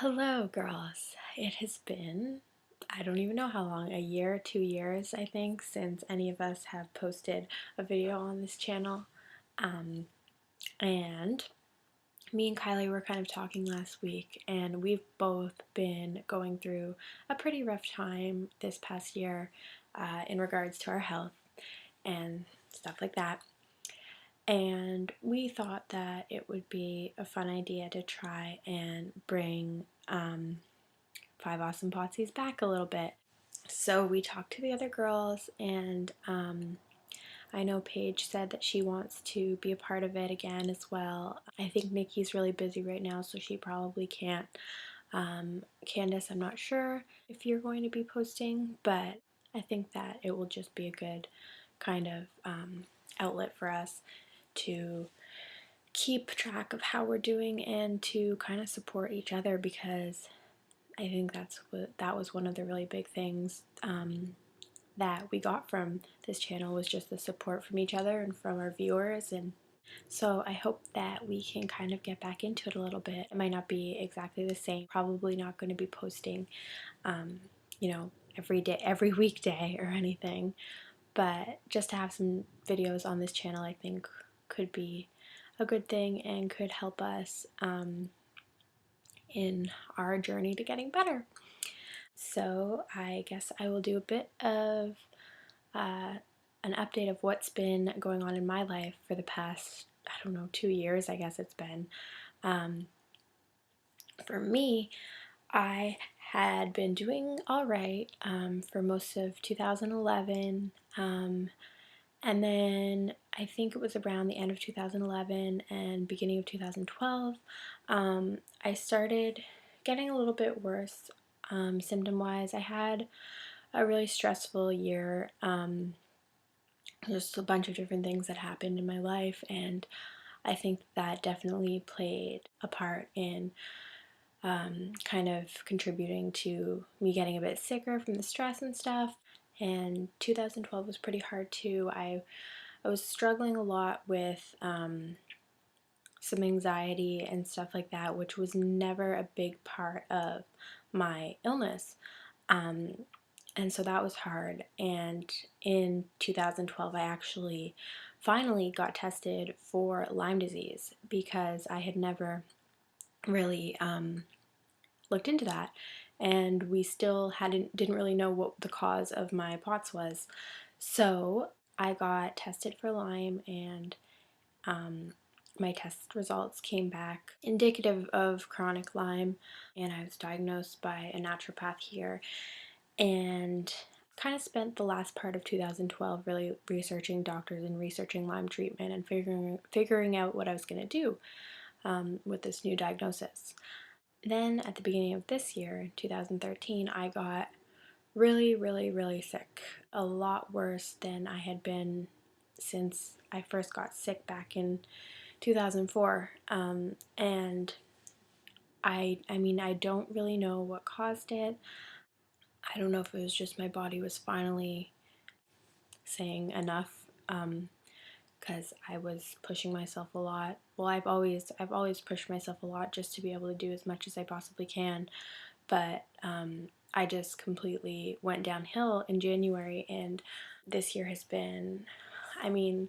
Hello, girls. It has been, I don't even know how long, a year, 2 years, I think, since any of us have posted a video on this channel. And me and Kylie were kind of talking last week, and we've both been going through a pretty rough time this past year in regards to our health and stuff like that. And we thought that it would be a fun idea to try and bring Five Awesome Potsies back a little bit. So we talked to the other girls, and I know Paige said that she wants to be a part of it again as well. I think Nikki's really busy right now, so she probably can't. Candace, I'm not sure if you're going to be posting, but I think that it will just be a good kind of outlet for us to keep track of how we're doing and to kind of support each other, because I think that was one of the really big things that we got from this channel, was just the support from each other and from our viewers. And so I hope that we can kind of get back into it a little bit. It might not be exactly the same, probably not going to be posting you know, every day, every weekday or anything, but just to have some videos on this channel, I think could be a good thing and could help us in our journey to getting better. So I guess I will do a bit of an update of what's been going on in my life for the past, I don't know, 2 years, I guess it's been. For me, I had been doing all right for most of 2011, and then I think it was around the end of 2011 and beginning of 2012, I started getting a little bit worse symptom-wise. I had a really stressful year, just a bunch of different things that happened in my life, and I think that definitely played a part in kind of contributing to me getting a bit sicker from the stress and stuff. And 2012 was pretty hard too. I was struggling a lot with some anxiety and stuff like that, which was never a big part of my illness. And so that was hard. And in 2012, I actually finally got tested for Lyme disease, because I had never really looked into that, and we still didn't really know what the cause of my POTS was. So I got tested for Lyme, and my test results came back indicative of chronic Lyme, and I was diagnosed by a naturopath here, and kind of spent the last part of 2012 really researching doctors and researching Lyme treatment and figuring out what I was going to do with this new diagnosis. Then at the beginning of this year, 2013, I got really, really, really sick. A lot worse than I had been since I first got sick back in 2004. And I mean, I don't really know what caused it. I don't know if it was just my body was finally saying enough, because I was pushing myself a lot. Well, I've always pushed myself a lot just to be able to do as much as I possibly can, but I just completely went downhill in January, and this year has been, I mean,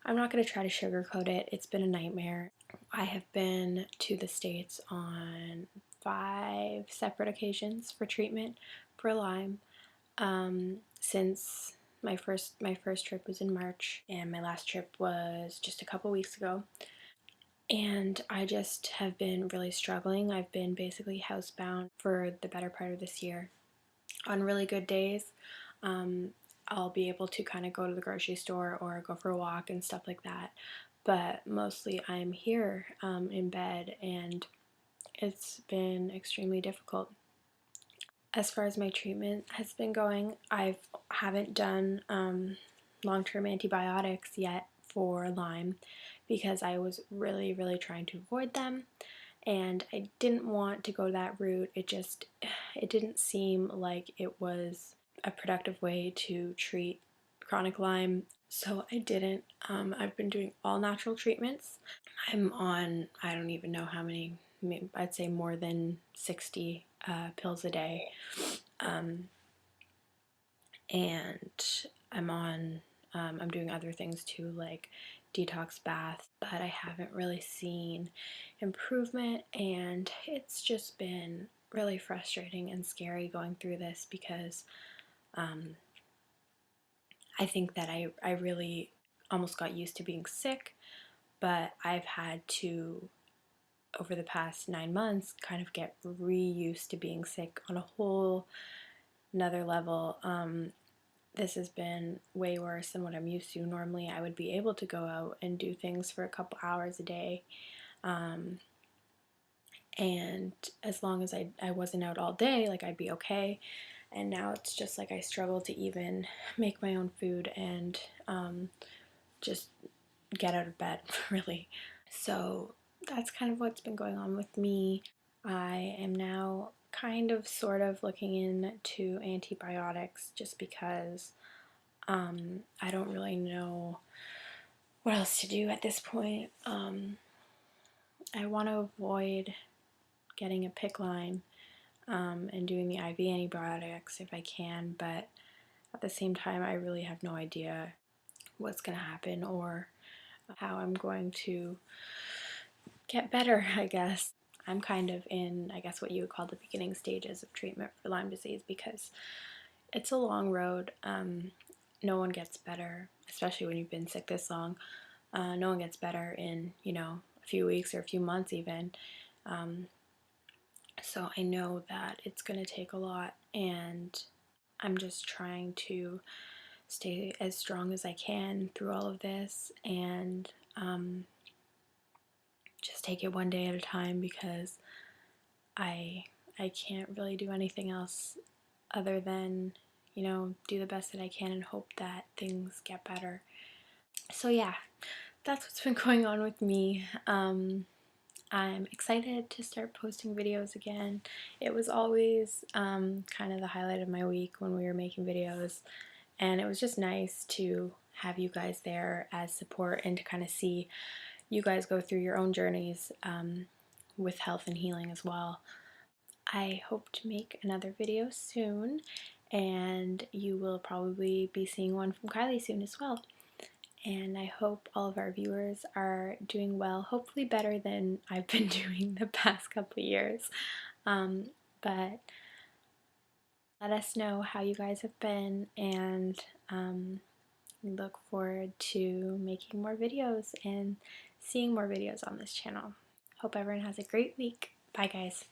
I'm not going to try to sugarcoat it. It's been a nightmare. I have been to the States on 5 separate occasions for treatment for Lyme since my first trip was in March, and my last trip was just a couple weeks ago. And I just have been really struggling. I've been basically housebound for the better part of this year. On really good days, I'll be able to kind of go to the grocery store or go for a walk and stuff like that. But mostly I'm here in bed, and it's been extremely difficult. As far as my treatment has been going, I haven't done long-term antibiotics yet for Lyme, because I was really, really trying to avoid them, and I didn't want to go that route. It didn't seem like it was a productive way to treat chronic Lyme, so I didn't. I've been doing all natural treatments. I'm on, I don't even know how many I'd say more than 60 pills a day. And I'm doing other things too, like detox baths, but I haven't really seen improvement, and it's just been really frustrating and scary going through this because I think that I really almost got used to being sick, but I've had to, over the past 9 months, kind of get re-used to being sick on a whole another level. This has been way worse than what I'm used to. Normally, I would be able to go out and do things for a couple hours a day. And as long as I wasn't out all day, like, I'd be okay. And now it's just like I struggle to even make my own food and just get out of bed, really. So that's kind of what's been going on with me. I am now kind of sort of looking into antibiotics just because I don't really know what else to do at this point. I want to avoid getting a PICC line and doing the IV antibiotics if I can, but at the same time, I really have no idea what's going to happen or how I'm going to get better, I guess. I'm kind of in, I guess, what you would call the beginning stages of treatment for Lyme disease because it's a long road. No one gets better, especially when you've been sick this long. No one gets better in, a few weeks or a few months even. So I know that it's going to take a lot, and I'm just trying to stay as strong as I can through all of this and just take it one day at a time because I can't really do anything else other than, do the best that I can and hope that things get better. So yeah, that's what's been going on with me. I'm excited to start posting videos again. It was always kind of the highlight of my week when we were making videos, and it was just nice to have you guys there as support and to kind of see you guys go through your own journeys with health and healing as well. I hope to make another video soon, and you will probably be seeing one from Kylie soon as well. And I hope all of our viewers are doing well, hopefully better than I've been doing the past couple of years. But let us know how you guys have been, and look forward to making more videos and seeing more videos on this channel. Hope everyone has a great week. Bye guys.